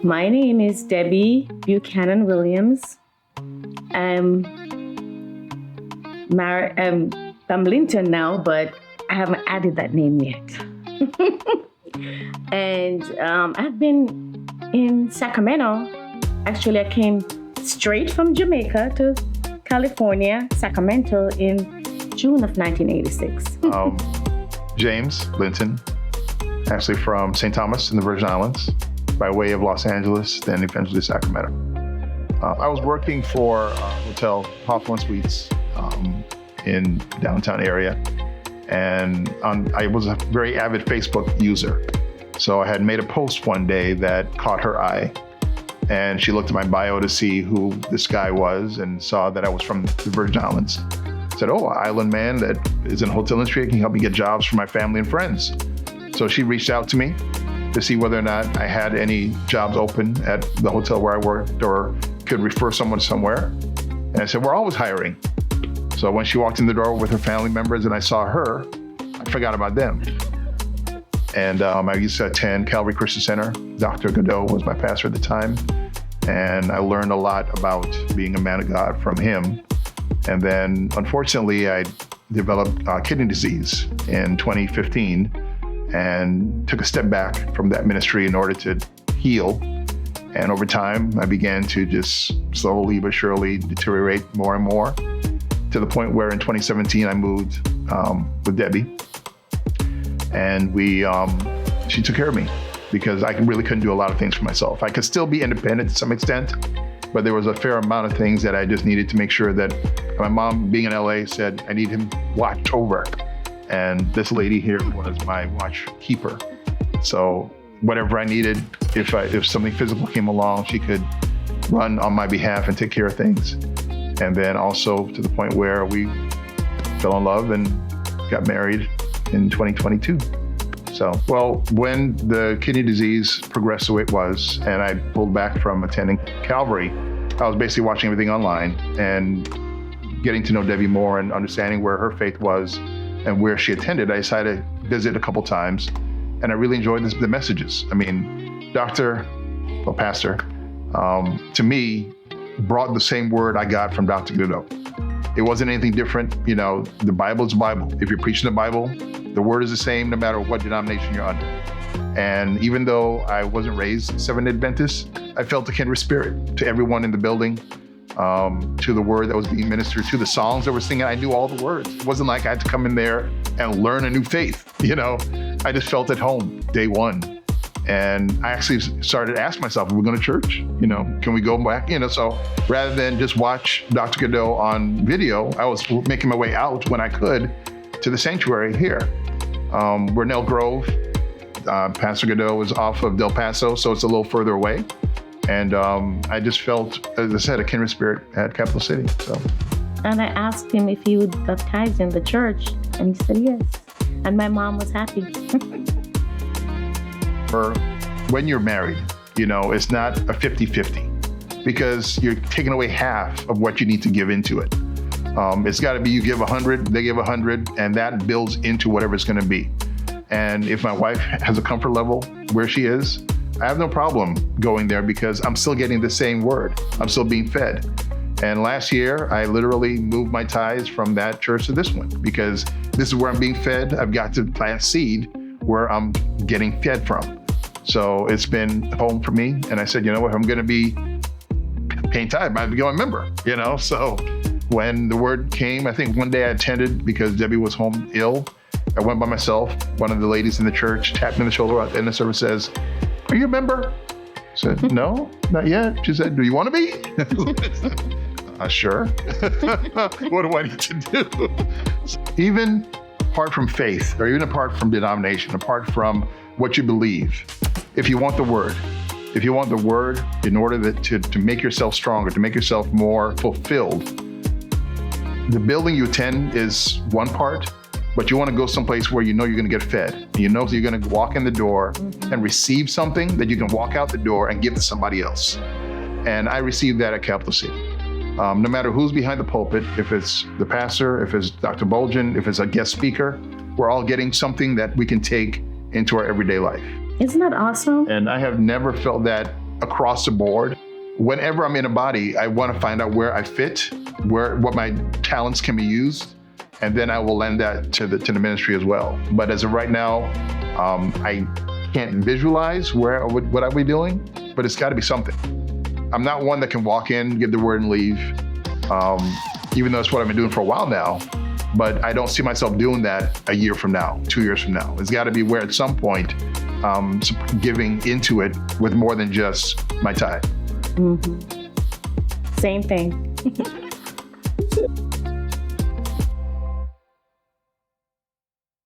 My name is Debbie Buchanan Williams. I'm married. I'm Lynton now, but I haven't added that name yet. And I've been in Sacramento. Actually, I came straight from Jamaica to California, Sacramento, in June of 1986. James Lynton, actually from St. Thomas in the Virgin Islands, by way of Los Angeles, then eventually Sacramento. I was working for Hotel Hawthorne Suites in downtown area, and I was a very avid Facebook user. So I had made a post one day that caught her eye, and she looked at my bio to see who this guy was and saw that I was from the Virgin Islands. Said, "Oh, island man that is in the hotel industry, can help me get jobs for my family and friends." So she reached out to me to see whether or not I had any jobs open at the hotel where I worked or could refer someone somewhere. And I said, "We're always hiring." So when she walked in the door with her family members and I saw her, I forgot about them. And I used to attend Calvary Christian Center. Dr. Godot was my pastor at the time. And I learned a lot about being a man of God from him. And then unfortunately, I developed kidney disease in 2015 and took a step back from that ministry in order to heal. And over time, I began to just slowly but surely deteriorate more and more, to the point where in 2017, I moved with Debbie. And she took care of me because I really couldn't do a lot of things for myself. I could still be independent to some extent, but there was a fair amount of things that I just needed to make sure that my mom, being in LA, said, "I need him watched over." And this lady here was my watch keeper. So whatever I needed, if something physical came along, she could run on my behalf and take care of things. And then also to the point where we fell in love and got married in 2022. So, well, when the kidney disease progressed the way it was, and I pulled back from attending Calvary, I was basically watching everything online and getting to know Debbie more and understanding where her faith was and where she attended. I decided to visit a couple times, and I really enjoyed the messages. I mean, Pastor, to me, brought the same word I got from Dr. Godot. It wasn't anything different. You know, the Bible is the Bible. If you're preaching the Bible, the word is the same no matter what denomination you're under. And even though I wasn't raised Seventh-day Adventist, I felt a kindred spirit to everyone in the building, to the word that was being ministered, to the songs that were singing. I knew all the words. It wasn't like I had to come in there and learn a new faith. You know, I just felt at home day one. And I actually started to ask myself, are we going to church? You know, can we go back? You know, so rather than just watch Dr. Godot on video, I was making my way out when I could to the sanctuary here. We're in Elk Grove. Pastor Godot was off of Del Paso, so it's a little further away. And I just felt, as I said, a kindred spirit at Capital City. So. And I asked him if he would baptize in the church, and he said yes. And my mom was happy. When you're married, you know, it's not a 50-50 because you're taking away half of what you need to give into it. It's got to be you give 100, they give 100, and that builds into whatever it's going to be. And if my wife has a comfort level where she is, I have no problem going there because I'm still getting the same word. I'm still being fed. And last year, I literally moved my tithes from that church to this one because this is where I'm being fed. I've got to plant seed where I'm getting fed from. So it's been home for me. And I said, you know what, if I'm going to be paying tithe, I might become a member, you know? So when the word came, I think one day I attended because Debbie was home ill. I went by myself. One of the ladies in the church tapped me on the shoulder at the end of the service, says, "Are you a member?" I said, "No, not yet." She said, "Do you want to be?" Sure. What do I need to do? Even apart from faith, or even apart from denomination, apart from what you believe, if you want the word in order to make yourself stronger, to make yourself more fulfilled, the building you attend is one part, but you want to go someplace where you know you're going to get fed. You know you're going to walk in the door and receive something that you can walk out the door and give to somebody else. And I received that at Capital City. No matter who's behind the pulpit, if it's the pastor, if it's Dr. Bolgen, if it's a guest speaker, we're all getting something that we can take into our everyday life. Isn't that awesome? And I have never felt that across the board. Whenever I'm in a body, I want to find out where I fit, what my talents can be used, and then I will lend that to the ministry as well. But as of right now, I can't visualize what I'll be doing, but it's got to be something. I'm not one that can walk in, give the word, and leave, even though it's what I've been doing for a while now. But I don't see myself doing that a year from now, 2 years from now. It's got to be where at some point, giving into it with more than just my time. Same thing.